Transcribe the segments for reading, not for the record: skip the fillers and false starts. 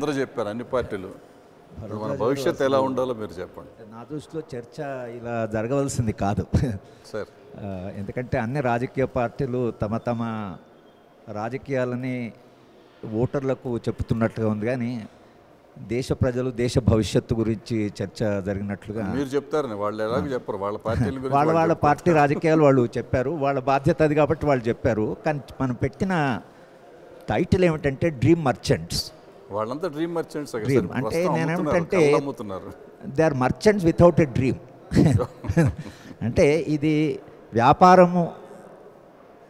అందరూ చెప్పారు, అన్ని పార్టీలు. మన భవిష్యత్తు ఎలా ఉండాలో మీరు చెప్పండి. నా దృష్టిలో చర్చ ఇలా జరగవలసింది కాదు సార్. ఎందుకంటే అన్ని రాజకీయ పార్టీలు తమ తమ రాజకీయాలని ఓటర్లకు చెప్తున్నట్టుగా ఉంది, కానీ దేశ ప్రజలు దేశ భవిష్యత్తు గురించి చర్చ జరిగినట్లుగా మీరు చెప్తారని వాళ్ళు ఎలాగో చెప్పరు. వాళ్ళ పార్టీల గురించి వాళ్ళ పార్టీ రాజకీయాలు వాళ్ళు చెప్పారు, వాళ్ళ బాధ్యత అది కాబట్టి వాళ్ళు చెప్పారు. కానీ మనం పెట్టిన టైటిల్ ఏమిటంటే డ్రీమ్ మర్చెంట్స్. వాళ్ళంతా డ్రీమ్ మర్చెంట్స్. డ్రీమ్ అంటే నేనేమిటంటే they are merchants without a dream. అంటే ఇది వ్యాపారము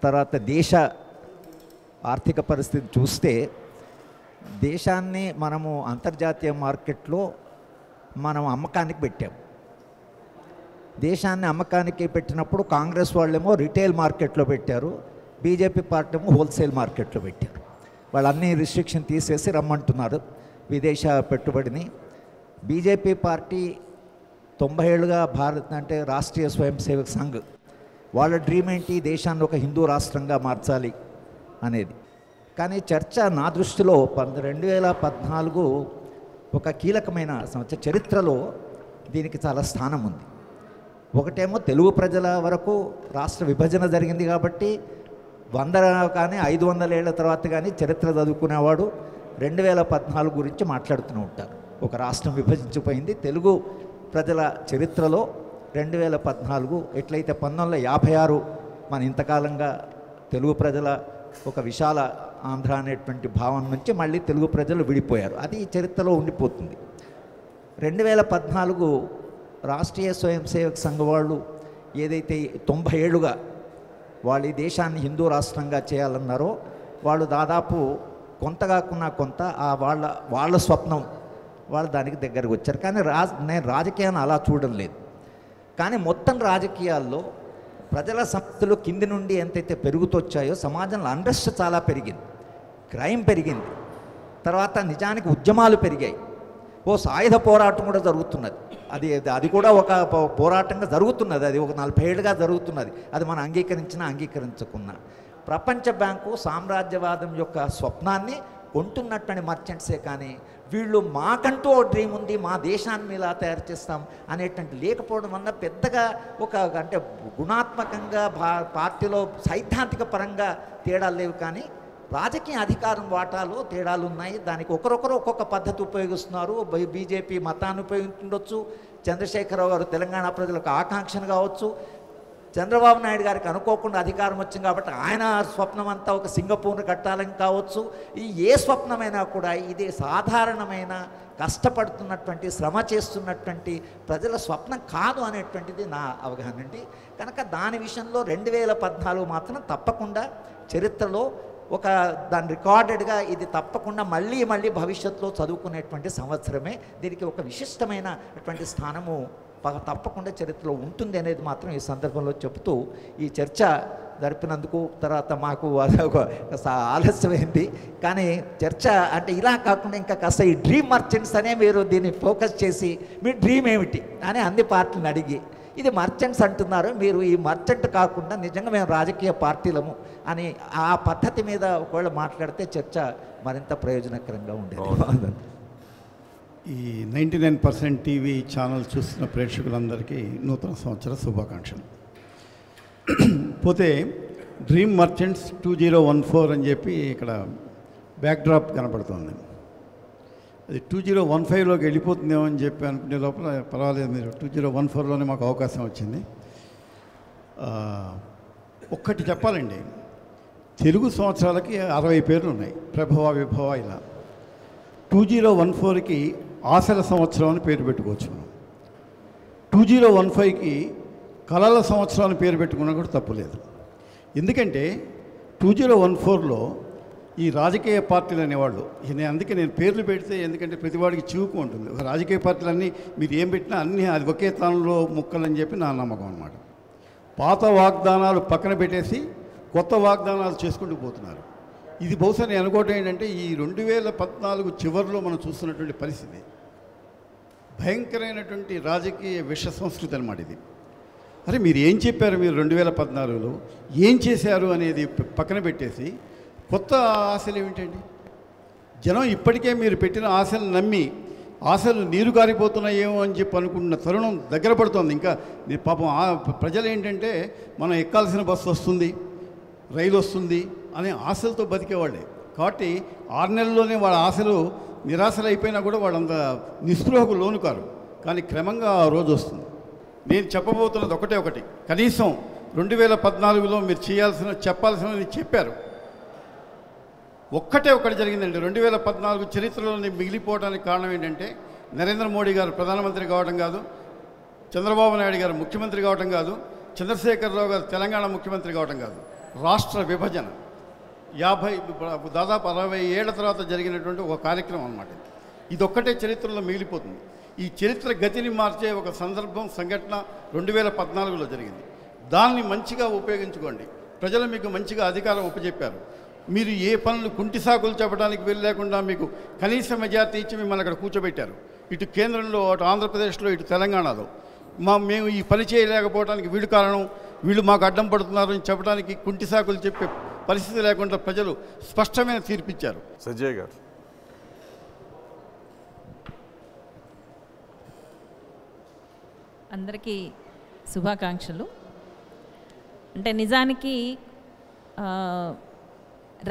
తర్వాత దేశ ఆర్థిక పరిస్థితి చూస్తే దేశాన్ని మనము అంతర్జాతీయ మార్కెట్లో మనం అమ్మకానికి పెట్టాం. దేశాన్ని అమ్మకానికి పెట్టినప్పుడు కాంగ్రెస్ వాళ్ళేమో రిటైల్ మార్కెట్లో పెట్టారు, బీజేపీ పార్టీ ఏమో హోల్సేల్ మార్కెట్లో పెట్టారు. వాళ్ళన్నీ రిస్ట్రిక్షన్ తీసేసి రమ్మంటున్నారు విదేశ పెట్టుబడిని. బీజేపీ పార్టీ 90 ఏళ్ళుగా భారత్ అంటే రాష్ట్రీయ స్వయం సేవక్ సంఘ్ వాళ్ళ డ్రీమ్ ఏంటి, దేశాన్ని ఒక హిందూ రాష్ట్రంగా మార్చాలి అనేది. కానీ చర్చ నా దృష్టిలో 2014 ఒక కీలకమైన సంవత్సరం, చరిత్రలో దీనికి చాలా స్థానం ఉంది. ఒకటేమో తెలుగు ప్రజల వరకు రాష్ట్ర విభజన జరిగింది కాబట్టి 100 కానీ 500 ఏళ్ల తర్వాత కానీ చరిత్ర చదువుకునేవాడు 2014 గురించి మాట్లాడుతూ ఉంటారు. ఒక రాష్ట్రం విభజించిపోయింది. తెలుగు ప్రజల చరిత్రలో 2014 ఎట్లయితే 1956 మన ఇంతకాలంగా తెలుగు ప్రజల ఒక విశాల ఆంధ్ర అనేటువంటి భావం నుంచి మళ్ళీ తెలుగు ప్రజలు విడిపోయారు, అది చరిత్రలో ఉండిపోతుంది. 2014 రాష్ట్రీయ స్వయం సేవక్ సంఘ్ వాళ్ళు ఏదైతే 90 ఏళ్ళుగా వాళ్ళు ఈ దేశాన్ని హిందూ రాష్ట్రంగా చేయాలన్నారో వాళ్ళు దాదాపు కొంత కాకున్నా కొంత ఆ వాళ్ళ స్వప్నం వాళ్ళు దానికి దగ్గరకు వచ్చారు. కానీ నేను రాజకీయాన్ని అలా చూడడం లేదు. కానీ మొత్తం రాజకీయాల్లో ప్రజల సమస్యలు కింది నుండి ఎంతైతే పెరుగుతొచ్చాయో సమాజంలో అన్రెస్ట్ చాలా పెరిగింది, క్రైమ్ పెరిగింది, తర్వాత నిజానికి ఉద్యమాలు పెరిగాయి, ఓ సాయుధ పోరాటం కూడా జరుగుతున్నది. అది కూడా ఒక పోరాటంగా జరుగుతున్నది, అది ఒక 40 ఏళ్ళుగా జరుగుతున్నది. అది మనం అంగీకరించినా అంగీకరించకున్నా ప్రపంచ బ్యాంకు సామ్రాజ్యవాదం యొక్క స్వప్నాన్ని కొంటున్నటువంటి మర్చెంట్సే. కానీ వీళ్ళు మాకంటూ ఓ డ్రీమ్ ఉంది, మా దేశాన్ని ఇలా తయారు చేస్తాం అనేటువంటి లేకపోవడం వల్ల పెద్దగా ఒక అంటే గుణాత్మకంగా పార్టీలో సైద్ధాంతిక పరంగా తేడాలు లేవు, కానీ రాజకీయ అధికారం వాటాలో తేడాలు ఉన్నాయి. దానికి ఒకరొకరు ఒక్కొక్క పద్ధతి ఉపయోగిస్తున్నారు. బీజేపీ మతాన్ని ఉపయోగించుండొచ్చు, చంద్రశేఖరరావు గారు తెలంగాణ ప్రజలకు ఆకాంక్షను కావచ్చు, చంద్రబాబు నాయుడు గారికి అనుకోకుండా అధికారం వచ్చింది కాబట్టి ఆయన స్వప్నం అంతా ఒక సింగపూర్ను కట్టాలని కావచ్చు. ఈ ఏ స్వప్నమైనా కూడా ఇది సాధారణమైన కష్టపడుతున్నటువంటి శ్రమ చేస్తున్నటువంటి ప్రజల స్వప్నం కాదు అనేటువంటిది నా అవగాహన అండి. కనుక దాని విషయంలో 2014 మాత్రం తప్పకుండా చరిత్రలో ఒక దాని రికార్డెడ్గా ఇది తప్పకుండా మళ్ళీ భవిష్యత్తులో చదువుకునేటువంటి సంవత్సరమే. దీనికి ఒక విశిష్టమైనటువంటి స్థానము తప్పకుండా చరిత్రలో ఉంటుంది అనేది మాత్రం ఈ సందర్భంలో చెబుతూ ఈ చర్చ జరిపినందుకు తర్వాత మాకు ఆలస్యమైంది. కానీ చర్చ అంటే ఇలా కాకుండా ఇంకా కాస్త ఈ డ్రీమ్ మర్చెంట్స్ అనే మీరు దీన్ని ఫోకస్ చేసి మీ డ్రీమ్ ఏమిటి అని అన్ని పార్టీలను అడిగి ఇది మర్చెంట్స్ అంటున్నారు, మీరు ఈ మర్చెంట్ కాకుండా నిజంగా మేము రాజకీయ పార్టీలము అని ఆ పద్ధతి మీద ఒకవేళ మాట్లాడితే చర్చ మరింత ప్రయోజనకరంగా ఉండేది. ఈ 99% టీవీ ఛానల్ చూస్తున్న ప్రేక్షకులందరికీ నూతన సంవత్సర శుభాకాంక్షలు. పోతే డ్రీమ్ మర్చెంట్స్ 2014 అని చెప్పి ఇక్కడ బ్యాక్డ్రాప్ కనపడుతుంది. అది 2015లోకి వెళ్ళిపోతుందేమో అని చెప్పి అనుకునే లోపల పర్వాలేదు, మీరు 2014లోనే మాకు అవకాశం వచ్చింది. ఒక్కటి చెప్పాలండి, తెలుగు సంవత్సరాలకి 60 పేర్లు ఉన్నాయి, ప్రభవ విభవ ఇలా. 2014కి ఆశల సంవత్సరం అని పేరు పెట్టుకోవచ్చు మనం. 2015కి కళల సంవత్సరం అని పేరు పెట్టుకున్నా కూడా తప్పులేదు. ఎందుకంటే 2014లో ఈ రాజకీయ పార్టీలు అనేవాళ్ళు, అందుకే నేను పేర్లు పెడితే ఎందుకంటే ప్రతివాడికి చివుకు ఉంటుంది. ఒక రాజకీయ పార్టీలన్నీ మీరు ఏం పెట్టినా అన్నీ అది ఒకే తానులో ముక్కలని చెప్పి నా నమ్మకం అన్నమాట. పాత వాగ్దానాలు పక్కన పెట్టేసి కొత్త వాగ్దానాలు చేసుకుంటూ పోతున్నారు. ఇది బహుశా నేను అనుకోవటం ఏంటంటే ఈ 2014 చివరిలో మనం చూస్తున్నటువంటి పరిస్థితి భయంకరమైనటువంటి రాజకీయ విష సంస్కృతి అన్నమాట ఇది. అరే మీరు ఏం చెప్పారు, మీరు 2014లో ఏం చేశారు అనేది పక్కన పెట్టేసి కొత్త ఆశలు ఏమిటండి? జనం ఇప్పటికే మీరు పెట్టిన ఆశలు నమ్మి ఆశలు నీరు కారిపోతున్నాయేమో అని చెప్పి అనుకున్న తరుణం దగ్గర పడుతుంది. ఇంకా పాపం ప్రజలు ఏంటంటే మనం ఎక్కాల్సిన బస్సు వస్తుంది, రైలు వస్తుంది అనే ఆశలతో బతికేవాళ్ళే. కాబట్టి 6 నెలల్లోనే వాళ్ళ ఆశలు నిరాశలు అయిపోయినా కూడా వాళ్ళంత నిస్పృహకు లోను కారు. కానీ క్రమంగా ఆ రోజు వస్తుంది. నేను చెప్పబోతున్నది ఒకటి, కనీసం 2014లో మీరు చెప్పాల్సినవి చెప్పారు. ఒకటి జరిగిందండి. 2014 చరిత్రలోని మిగిలిపోవడానికి కారణం ఏంటంటే నరేంద్ర మోడీ గారు ప్రధానమంత్రి కావడం కాదు, చంద్రబాబు నాయుడు గారు ముఖ్యమంత్రి కావడం కాదు, చంద్రశేఖరరావు గారు తెలంగాణ ముఖ్యమంత్రి కావడం కాదు, రాష్ట్ర విభజన. దాదాపు 60 ఏళ్ల తర్వాత జరిగినటువంటి ఒక కార్యక్రమం అన్నమాట. ఇదొక్కటే చరిత్రలో మిగిలిపోతుంది. ఈ చరిత్ర గతిని మార్చే ఒక సంఘటన 2014లో జరిగింది. దాన్ని మంచిగా ఉపయోగించుకోండి. ప్రజలు మీకు మంచిగా అధికారం ఉపజెప్పారు. మీరు ఏ పనులు కుంటి సాకులు చెప్పడానికి వీలు లేకుండా మీకు కనీస మెజార్టీ ఇచ్చి మిమ్మల్ని అక్కడ కూర్చోబెట్టారు. ఇటు కేంద్రంలో, అటు ఆంధ్రప్రదేశ్లో, ఇటు తెలంగాణలో. మేము ఈ పని చేయలేకపోవడానికి వీళ్ళు కారణం, వీళ్ళు మాకు అడ్డం పడుతున్నారు అని చెప్పడానికి కుంటి సాకులు చెప్పే పరిస్థితి లేకుండా ప్రజలు స్పష్టమైన తీర్పిచ్చారు. సజ్జయ్ గారు, అందరికీ శుభాకాంక్షలు. అంటే నిజానికి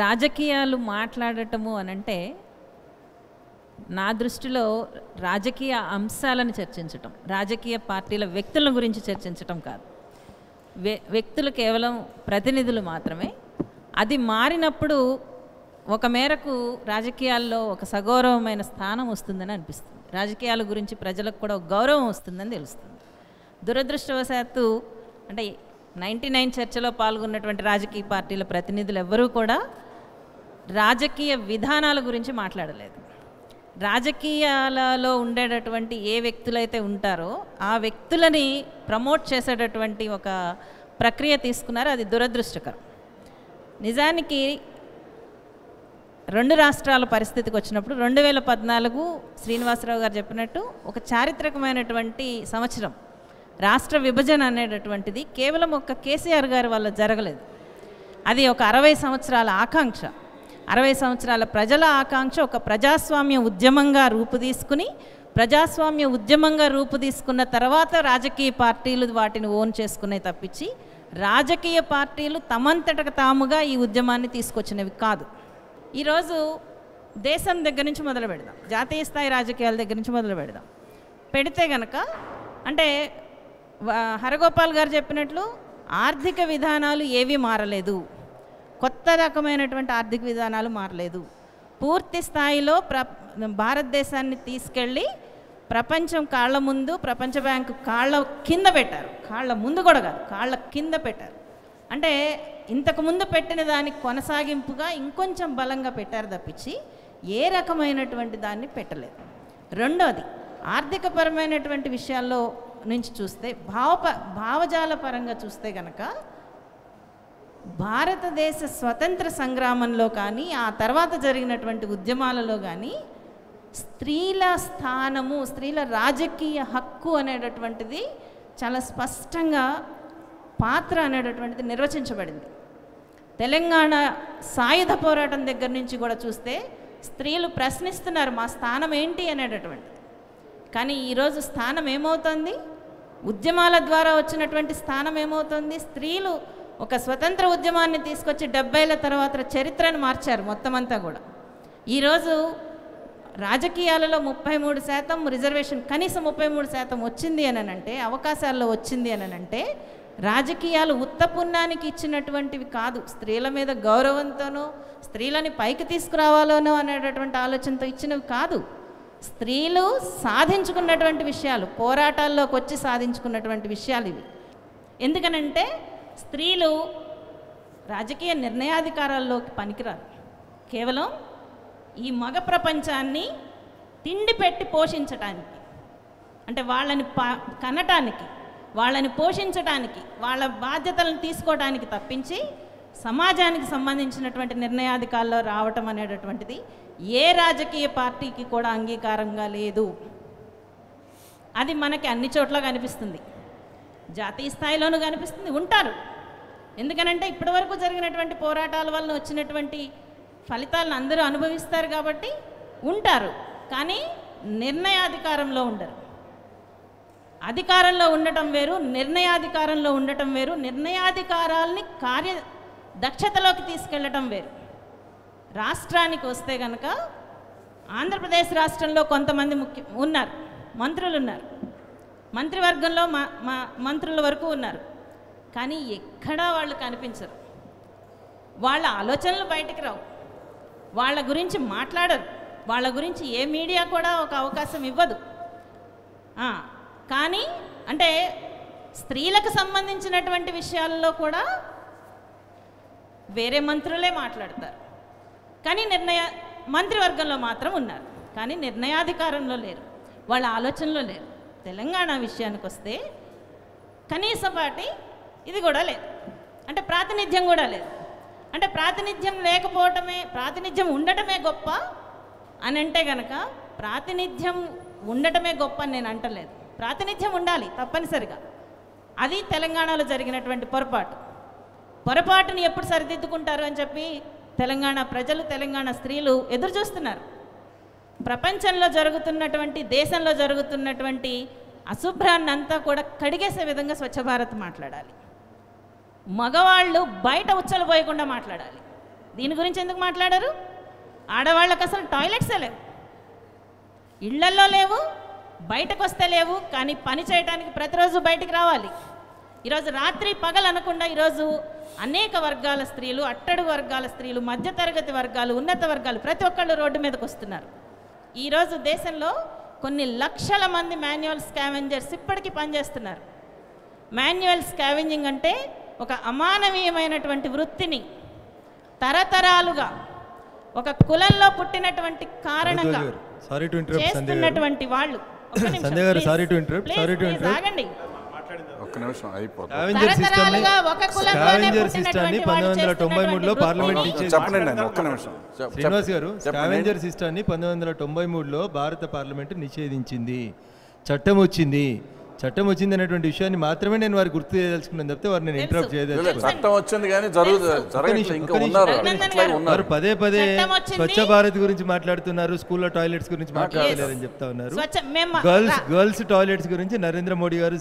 రాజకీయాలు మాట్లాడటము అనంటే నా దృష్టిలో రాజకీయ అంశాలను చర్చించటం, రాజకీయ పార్టీల వ్యక్తుల గురించి చర్చించటం కాదు. వ్యక్తులు కేవలం ప్రతినిధులు మాత్రమే. అది మారినప్పుడు ఒక మేరకు రాజకీయాల్లో ఒక సగౌరవమైన స్థానం వస్తుందని అనిపిస్తుంది. రాజకీయాల గురించి ప్రజలకు కూడా ఒక గౌరవం వస్తుందని తెలుస్తుంది. దురదృష్టవశాత్తు అంటే 99 చర్చలో పాల్గొన్నటువంటి రాజకీయ పార్టీల ప్రతినిధులు ఎవ్వరూ కూడా రాజకీయ విధానాల గురించి మాట్లాడలేదు. రాజకీయాలలో ఉండేటటువంటి ఏ వ్యక్తులైతే ఉంటారో ఆ వ్యక్తులని ప్రమోట్ చేసేటటువంటి ఒక ప్రక్రియ తీసుకున్నారో అది దురదృష్టకరం. నిజానికి 2 రాష్ట్రాల పరిస్థితికి వచ్చినప్పుడు 2014 శ్రీనివాసరావు గారు చెప్పినట్టు ఒక చారిత్రకమైనటువంటి సంవత్సరం. రాష్ట్ర విభజన అనేటటువంటిది కేవలం ఒక కేసీఆర్ గారి వల్ల జరగలేదు. అది ఒక 60 సంవత్సరాల ఆకాంక్ష, 60 సంవత్సరాల ప్రజల ఆకాంక్ష ఒక ప్రజాస్వామ్య ఉద్యమంగా రూపుదీసుకున్న తర్వాత రాజకీయ పార్టీలు వాటిని ఓన్ చేసుకునే తప్పించి రాజకీయ పార్టీలు తమంతటకు తాముగా ఈ ఉద్యమాన్ని తీసుకొచ్చినవి కాదు. ఈరోజు దేశం దగ్గర నుంచి మొదలు పెడదాం, జాతీయ స్థాయి రాజకీయాల దగ్గర నుంచి మొదలు పెడితే గనక అంటే హరగోపాల్ గారు చెప్పినట్లు ఆర్థిక విధానాలు ఏవి మారలేదు, కొత్త రకమైనటువంటి ఆర్థిక విధానాలు మారలేదు. పూర్తి స్థాయిలో భారతదేశాన్ని తీసుకెళ్ళి ప్రపంచం కాళ్ళ ముందు, ప్రపంచ బ్యాంకు కాళ్ళ కింద పెట్టారు. కాళ్ళ ముందు కూడా కాదు, కాళ్ళ కింద పెట్టారు. అంటే ఇంతకుముందు పెట్టిన దానికి కొనసాగింపుగా ఇంకొంచెం బలంగా పెట్టారు తప్పించి ఏ రకమైనటువంటి దాన్ని పెట్టలేదు. రెండోది ఆర్థికపరమైనటువంటి విషయాల్లో నుంచి చూస్తే భావజాల పరంగా చూస్తే కనుక భారతదేశ స్వతంత్ర సంగ్రామంలో కానీ ఆ తర్వాత జరిగినటువంటి ఉద్యమాలలో కానీ స్త్రీల స్థానము, స్త్రీల రాజకీయ హక్కు అనేటటువంటిది చాలా స్పష్టంగా పాత్ర అనేటటువంటిది నిర్వచించబడింది. తెలంగాణ సాయుధ పోరాటం దగ్గర నుంచి కూడా చూస్తే స్త్రీలు ప్రశ్నిస్తున్నారు మా స్థానం ఏంటి అనేటటువంటిది. కానీ ఈరోజు స్థానం ఏమవుతుంది? ఉద్యమాల ద్వారా వచ్చినటువంటి స్థానం ఏమవుతుంది? స్త్రీలు ఒక స్వతంత్ర ఉద్యమాన్ని తీసుకొచ్చి 70ల తర్వాత చరిత్రను మార్చారు మొత్తం అంతా కూడా. ఈరోజు రాజకీయాలలో 33% రిజర్వేషన్, కనీసం 33% వచ్చింది అని అంటే, అవకాశాల్లో వచ్చింది అని అంటే రాజకీయాలు ఉత్తపుణ్యానికి ఇచ్చినటువంటివి కాదు, స్త్రీల మీద గౌరవంతోనో స్త్రీలని పైకి తీసుకురావాలోనో అనేటటువంటి ఆలోచనతో ఇచ్చినవి కాదు. స్త్రీలు సాధించుకున్నటువంటి విషయాలు, పోరాటాల్లోకి వచ్చి సాధించుకున్నటువంటి విషయాలు ఇవి. ఎందుకనంటే స్త్రీలు రాజకీయ నిర్ణయాధికారాల్లోకి పనికిరారు. కేవలం ఈ మగ ప్రపంచాన్ని తిండి పెట్టి పోషించటానికి, అంటే వాళ్ళని కనటానికి, వాళ్ళని పోషించడానికి, వాళ్ళ బాధ్యతలను తీసుకోవడానికి తప్పించి సమాజానికి సంబంధించినటువంటి నిర్ణయాధికారాల్లో రావటం అనేటటువంటిది ఏ రాజకీయ పార్టీకి కూడా అంగీకారంగా లేదు. అది మనకి అన్ని చోట్ల కనిపిస్తుంది, జాతీయ స్థాయిలోనూ కనిపిస్తుంది. ఉంటారు, ఎందుకనంటే ఇప్పటివరకు జరిగినటువంటి పోరాటాల వలన వచ్చినటువంటి ఫలితాలను అందరూ అనుభవిస్తారు కాబట్టి ఉంటారు, కానీ నిర్ణయాధికారంలో ఉండరు. అధికారంలో ఉండటం వేరు, నిర్ణయాధికారంలో ఉండటం వేరు. నిర్ణయాధికారాల్ని దక్షతలోకి తీసుకెళ్ళటం వేరు. రాష్ట్రానికి వస్తే కనుక ఆంధ్రప్రదేశ్ రాష్ట్రంలో కొంతమంది ఉన్నారు, మంత్రులు ఉన్నారు, మంత్రివర్గంలో మంత్రుల వరకు ఉన్నారు, కానీ ఎక్కడా వాళ్ళు కనిపించరు. వాళ్ళ ఆలోచనలు బయటికి రావు, వాళ్ళ గురించి మాట్లాడరు, వాళ్ళ గురించి ఏ మీడియా కూడా ఒక అవకాశం ఇవ్వదు. కానీ అంటే స్త్రీలకు సంబంధించినటువంటి విషయాల్లో కూడా వేరే మంత్రులే మాట్లాడతారు, కానీ మంత్రివర్గంలో మాత్రం ఉన్నారు, కానీ నిర్ణయాధికారంలో లేరు, వాళ్ళ ఆలోచనలో లేరు. తెలంగాణ విషయానికి వస్తే కనీసపాటి ఇది కూడా లేదు, అంటే ప్రాతినిధ్యం కూడా లేదు. అంటే ప్రాతినిధ్యం లేకపోవటమే, ప్రాతినిధ్యం ఉండటమే గొప్ప అని అంటే కనుక ప్రాతినిధ్యం ఉండటమే గొప్ప అని నేను అంటలేదు. ప్రాతినిధ్యం ఉండాలి తప్పనిసరిగా. అది తెలంగాణలో జరిగినటువంటి పొరపాటుని ఎప్పుడు సరిదిద్దుకుంటారు అని చెప్పి తెలంగాణ ప్రజలు, తెలంగాణ స్త్రీలు ఎదురు చూస్తున్నారు. ప్రపంచంలో జరుగుతున్నటువంటి, దేశంలో జరుగుతున్నటువంటి అశుభ్రాన్ని అంతా కూడా కడిగేసే విధంగా స్వచ్ఛ భారత్ మాట్లాడాలి. మగవాళ్ళు బయట ఉచ్చలు పోయకుండా మాట్లాడాలి. దీని గురించి ఎందుకు మాట్లాడారు? ఆడవాళ్ళకి అసలు టాయిలెట్సే లేవు, ఇళ్లల్లో లేవు, బయటకు వస్తే లేవు, కానీ పని చేయడానికి ప్రతిరోజు బయటికి రావాలి. ఈరోజు రాత్రి పగలు అనకుండా ఈరోజు అనేక వర్గాల స్త్రీలు, అట్టడుగు వర్గాల స్త్రీలు, మధ్యతరగతి వర్గాలు, ఉన్నత వర్గాలు ప్రతి ఒక్కళ్ళు రోడ్డు మీదకి వస్తున్నారు. ఈరోజు దేశంలో కొన్ని లక్షల మంది మాన్యువల్ స్కావెంజర్స్ ఇప్పటికీ పనిచేస్తున్నారు. మాన్యువల్ స్కావెంజింగ్ అంటే ఒక అమానవీయమైనటువంటి వృత్తిని తరతరాలుగా ఒక కులంలో పుట్టినటువంటి కారణంగా చేస్తున్నటువంటి వాళ్ళు. ఆగండి, ఒక్క నిమిషం అయిపోతుంది. తరతరాలుగా ఒక కులంలోనే పుట్టినటువంటి వాళ్ళు 1993లో పార్లమెంట్ చెప్పండి, ఒక్క నిమిషం. శ్రీనివాస్ గారు, స్కావెంజర్ సిస్టాన్ని 1993లో భారత పార్లమెంట్ నిషేధించింది. చట్టం వచ్చింది అనేటువంటి విషయాన్ని మాత్రమే నేను వారికి గుర్తు చేయదలుచుకున్నాను తప్పితే వారిని నేను ఇంటరప్ట్ చేయదలుచుకున్నాను. చట్టం వచ్చింది కానీ వారు పదే స్వచ్ఛ భారత్ గురించి మాట్లాడుతున్నారు, స్కూల్లో టాయిలెట్స్ గురించి మాట్లాడలేదని చెప్తా ఉన్నారు. గర్ల్స్ టాయిలెట్స్ గురించి నరేంద్ర మోడీ గారు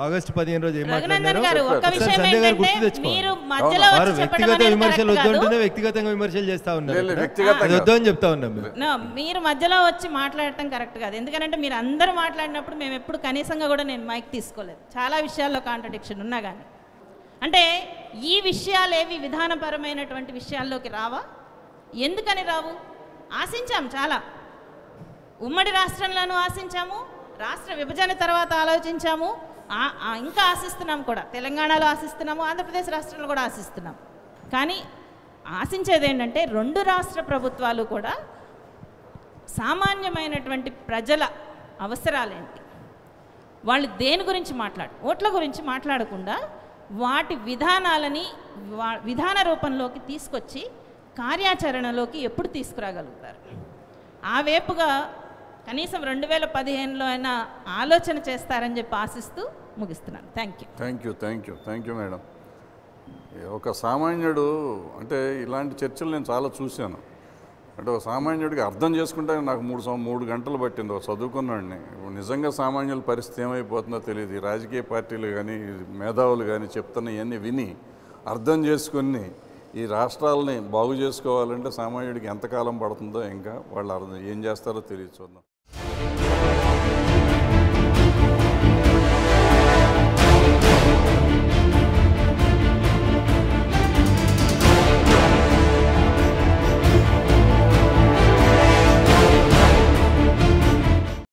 ఆగస్టు 15 రోజు ఏం మాట్లాడారు సంజయ్ గారు గుర్తు తెచ్చుకోవాలి. వారు వ్యక్తిగత విమర్శలు వద్దంటూనే వ్యక్తిగతంగా విమర్శలు చేస్తా ఉన్నారు, అది వద్దు అని చెప్తా ఉన్నాం. మీరు మధ్యలో వచ్చి మాట్లాడటం కరెక్ట్ కాదు. ఎందుకంటే మీరు అందరూ మాట్లాడినప్పుడు మేము ఎప్పుడు కనీసంగా కూడా నేను మైక్ తీసుకోలేదు. చాలా విషయాల్లో కాంట్రడిక్షన్ ఉన్నా కానీ, అంటే ఈ విషయాలేవి విధానపరమైనటువంటి విషయాల్లోకి రావా? ఎందుకని రావు? ఆశించాం చాలా. ఉమ్మడి రాష్ట్రంలోనూ ఆశించాము, రాష్ట్ర విభజన తర్వాత ఆలోచించాము, ఇంకా ఆశిస్తున్నాం కూడా. తెలంగాణలో ఆశిస్తున్నాము, ఆంధ్రప్రదేశ్ రాష్ట్రంలో కూడా ఆశిస్తున్నాం. కానీ ఆశించేది ఏంటంటే రెండు రాష్ట్ర ప్రభుత్వాలు కూడా సామాన్యమైనటువంటి ప్రజల అవసరాలేంటి, వాళ్ళు దేని గురించి ఓట్ల గురించి మాట్లాడకుండా వాటి విధానాలని విధాన రూపంలోకి తీసుకొచ్చి కార్యాచరణలోకి ఎప్పుడు తీసుకురాగలుగుతారు? ఆ వైపుగా కనీసం 2015లో అయినా ఆలోచన చేస్తారని చెప్పి ఆశిస్తూ ముగిస్తున్నాను. Thank you madam. ఒక సామాన్యుడు అంటే ఇలాంటి చర్చలు నేను చాలా చూశాను. అంటే ఒక సామాన్యుడికి అర్థం చేసుకుంటే నాకు 3 గంటలు పట్టింది. ఒక చదువుకున్నాడిని. నిజంగా సామాన్యుల పరిస్థితి ఏమైపోతుందో తెలియదు. ఈ రాజకీయ పార్టీలు కానీ మేధావులు కానీ చెప్తున్న ఇవన్నీ విని అర్థం చేసుకుని ఈ రాష్ట్రాలని బాగు చేసుకోవాలంటే సామాన్యుడికి ఎంతకాలం పడుతుందో ఇంకా వాళ్ళు ఏం చేస్తారో తెలియదు. చూద్దాం.